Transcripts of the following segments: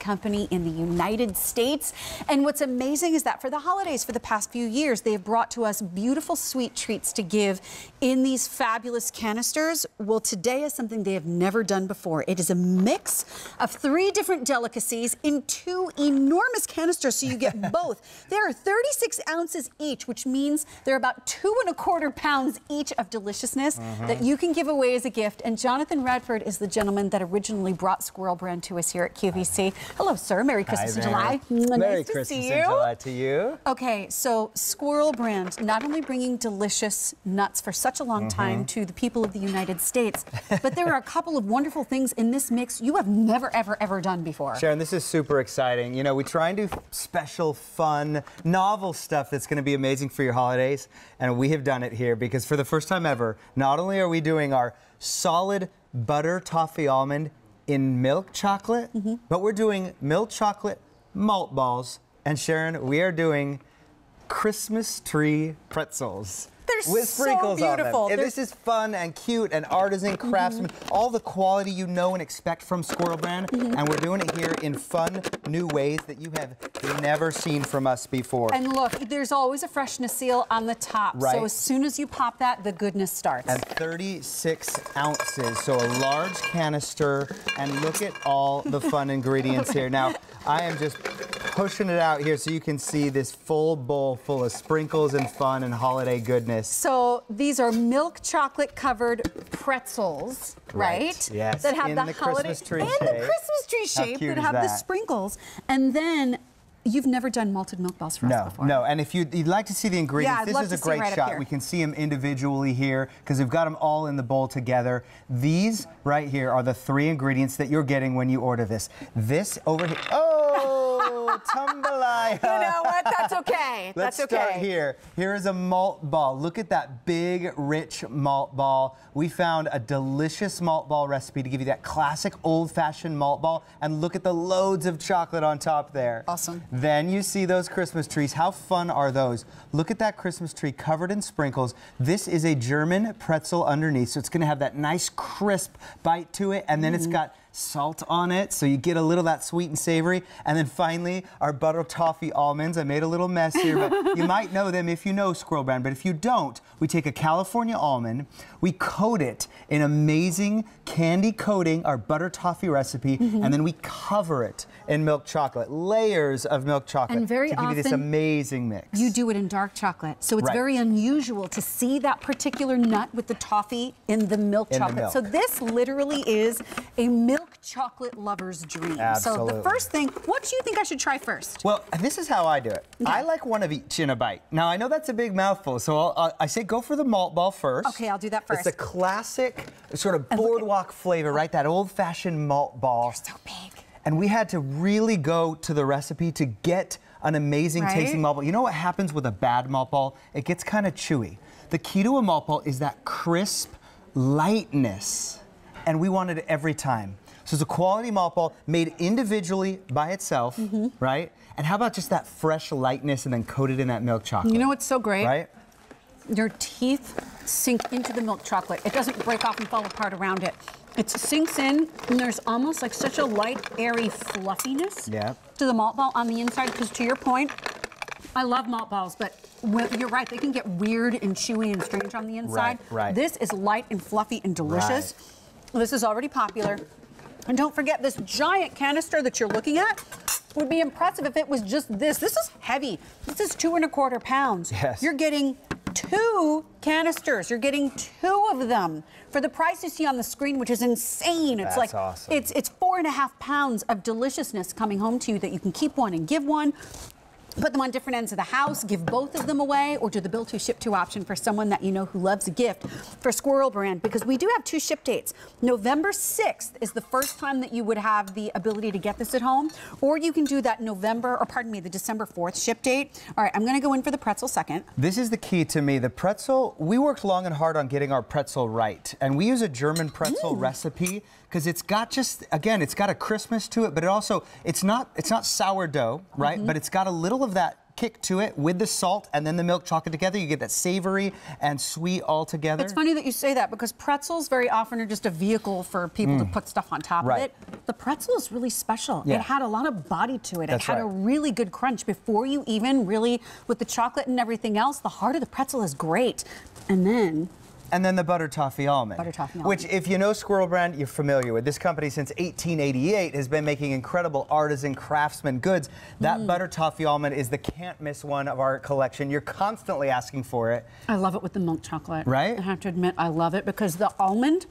company in the United States. And what's amazing is that for the holidays, for the past few years, they have brought to us beautiful sweet treats to give in these fabulous canisters. Well, today is something they have never done before. It is a mix of 3 different delicacies in 2 enormous canisters, so you get both. They are 36 ounces each, which means they're about 2¼ pounds each of deliciousness that you can give away as a gift. And Jonathan Radford is the gentleman that originally brought Squirrel Brand to us here at QVC. Hello, sir. Merry Christmas in July. Merry Christmas in July to you. Okay, so Squirrel Brand, not only bringing delicious nuts for such a long time to the people of the United States, but there are a couple of wonderful things in this mix you have never, ever done before. Sharon, this is super exciting. You know, we try and do special, fun, novel stuff that's going to be amazing for your holidays, and we have done it here because for the first time ever, not only are we doing our solid butter toffee almond in milk chocolate, but we're doing milk chocolate malt balls, and Sharon, we are doing Christmas tree pretzels. They're with sprinkles so beautiful. on them. This is fun and cute and artisan craftsman, all the quality you know and expect from Squirrel Brand, and we're doing it here in fun, new ways that you have never seen from us before. And look, there's always a freshness seal on the top, so as soon as you pop that, the goodness starts. And 36 ounces, so a large canister, and look at all the fun ingredients here. Now, I am just pushing it out here so you can see this full bowl full of sprinkles and fun and holiday goodness. So these are milk chocolate covered pretzels, right? Yes. That have in the holiday Christmas tree and shape. the Christmas tree shape that have the sprinkles. And then you've never done malted milk balls for us before. No, and if you'd like to see the ingredients, this is a great shot. We can see them individually here because we've got them all in the bowl together. These right here are the 3 ingredients that you're getting when you order this. This over here. Oh, jambalaya. You know what? That's okay. Let's start here. Here is a malt ball. Look at that big, rich malt ball. We found a delicious malt ball recipe to give you that classic old-fashioned malt ball. And look at the loads of chocolate on top there. Awesome. Then you see those Christmas trees. How fun are those? Look at that Christmas tree covered in sprinkles. This is a German pretzel underneath, so it's going to have that nice crisp bite to it, and then it's got salt on it, so you get a little of that sweet and savory. And then finally, our butter toffee almonds. I made a little mess here, but you might know them if you know Squirrel Brand. But if you don't, we take a California almond, we coat it in amazing candy coating, our butter toffee recipe, and then we cover it in milk chocolate, layers of milk chocolate, and very to give you this amazing mix. You do it in dark chocolate, so it's very unusual to see that particular nut with the toffee in the milk chocolate. So this literally is a milk chocolate lover's dream. Absolutely. So the first thing, what do you think I should try first? Well, this is how I do it. I like one of each in a bite. Now, I know that's a big mouthful, so I say go for the malt ball first. Okay, I'll do that first. It's a classic sort of boardwalk flavor, right? That old-fashioned malt ball. They're so big. And we had to really go to the recipe to get an amazing tasting malt ball. You know what happens with a bad malt ball? It gets kind of chewy. The key to a malt ball is that crisp lightness. And we wanted it every time. So it's a quality malt ball made individually by itself, right? And how about just that fresh lightness and then coated in that milk chocolate? You know what's so great? Right? Your teeth sink into the milk chocolate. It doesn't break off and fall apart around it. It sinks in, and there's almost like such a light, airy fluffiness to the malt ball on the inside, because to your point, I love malt balls, but you're right, they can get weird and chewy and strange on the inside. This is light and fluffy and delicious. This is already popular. And don't forget, this giant canister that you're looking at would be impressive if it was just this. This is heavy. This is 2¼ pounds. You're getting 2 canisters. You're getting 2 of them for the price you see on the screen, which is insane. It's like awesome. It's 4½ pounds of deliciousness coming home to you that you can keep one and give one. Put them on different ends of the house, give both of them away, or do the bill to ship to option for someone that you know who loves a gift for Squirrel Brand, because we do have 2 ship dates. November 6th is the first time that you would have the ability to get this at home, or you can do that the December 4th ship date. All right, I'm gonna go in for the pretzel second. This is the key to me. The pretzel, we worked long and hard on getting our pretzel right, and we use a German pretzel recipe because it's got just, again, it's got a crispness to it, but it also, it's not sourdough, right? But it's got a little of that kick to it with the salt and then the milk chocolate together. You get that savory and sweet all together. It's funny that you say that because pretzels very often are just a vehicle for people to put stuff on top of it. The pretzel is really special. Yeah. It had a lot of body to it. That's it had a really good crunch before you even really, with the chocolate and everything else, the heart of the pretzel is great. And then the butter toffee almond. Butter toffee almond. Which, if you know Squirrel Brand, you're familiar with. This company since 1888 has been making incredible artisan craftsman goods. That butter toffee almond is the can't miss one of our collection. You're constantly asking for it. I love it with the milk chocolate. Right? I have to admit, I love it because the almond,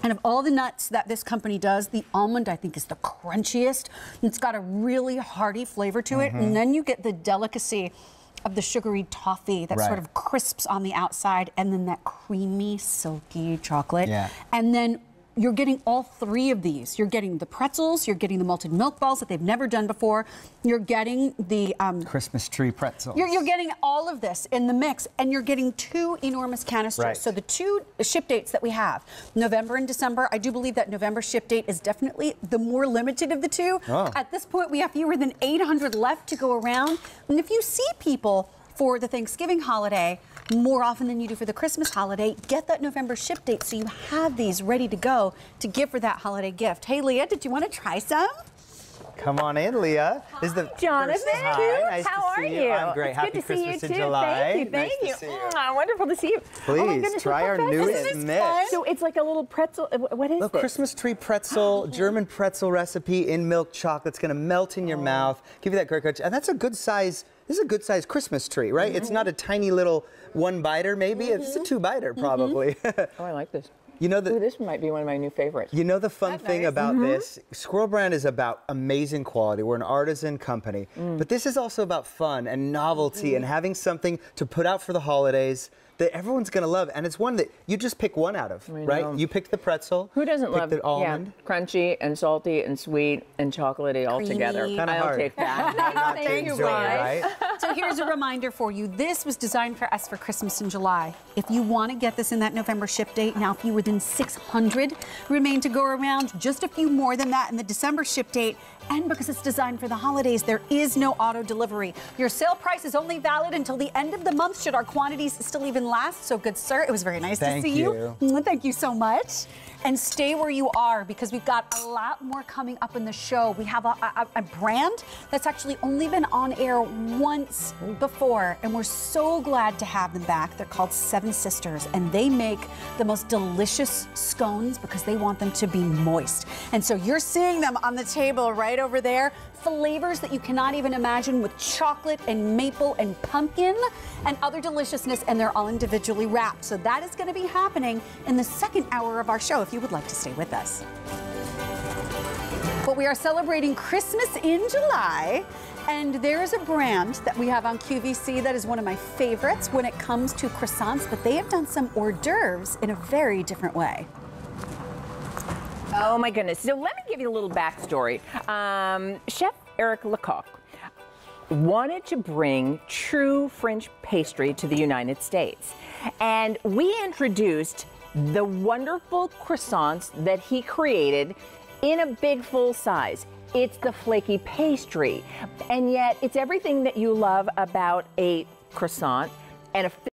and of all the nuts that this company does, the almond I think is the crunchiest. It's got a really hearty flavor to it, and then you get the delicacy of the sugary toffee that sort of crisps on the outside, and then that creamy, silky chocolate. Yeah. And then you're getting all three of these. You're getting the pretzels, you're getting the malted milk balls that they've never done before, you're getting the Christmas tree pretzels. You're getting all of this in the mix, and you're getting two enormous canisters. Right. So the two ship dates that we have, November and December, I do believe that November ship date is definitely the more limited of the two. Oh. At this point, we have fewer than 800 left to go around. And if you see people for the Thanksgiving holiday more often than you do for the Christmas holiday, get that November ship date so you have these ready to go to give for that holiday gift. Hey, Leah, did you want to try some? Come on in, Leah. Hi, Jonathan. Nice How are you? I'm great. It's Happy good to Christmas see you in too. July. Thank you. Nice to see you. Wonderful to see you. Please, oh my goodness, try our newest mix. So it's like a little pretzel. What is Look, this? Christmas tree pretzel, German pretzel recipe in milk chocolate. It's going to melt in your mouth, give you that great crunch. And that's a good size. This is a good size Christmas tree, right? It's not a tiny little one biter, maybe. It's a two biter, probably. Oh, I like this. You know Ooh, this might be one of my new favorites. You know the fun thing about this? Squirrel Brand is about amazing quality. We're an artisan company. But this is also about fun and novelty and having something to put out for the holidays that everyone's going to love. And it's one that you just pick one out of, right? You picked the pretzel. Who doesn't love the almond? Crunchy and salty and sweet and chocolatey all together. I'll take that. Thank you, right? So here's a reminder for you. This was designed for us for Christmas in July. If you want to get this in that November ship date, now fewer than 600 remain to go around, just a few more than that in the December ship date. And because it's designed for the holidays, there is no auto delivery. Your sale price is only valid until the end of the month, should our quantities still even last. So good, sir. It was very nice to see you. Thank you so much. And stay where you are because we've got a lot more coming up in the show. We have a brand that's actually only been on air once before, and we're so glad to have them back. They're called Seven Sisters, and they make the most delicious scones because they want them to be moist. And so you're seeing them on the table right over there. Flavors that you cannot even imagine with chocolate and maple and pumpkin and other deliciousness, and they're all individually wrapped. So that is going to be happening in the second hour of our show if you would like to stay with us. But we are celebrating Christmas in July, and there is a brand that we have on QVC that is one of my favorites when it comes to croissants, but they have done some hors d'oeuvres in a very different way. Oh my goodness. So let me give you a little backstory. Chef Eric Lecoq wanted to bring true French pastry to the United States. And we introduced the wonderful croissants that he created in a big full size. It's the flaky pastry. And yet it's everything that you love about a croissant and a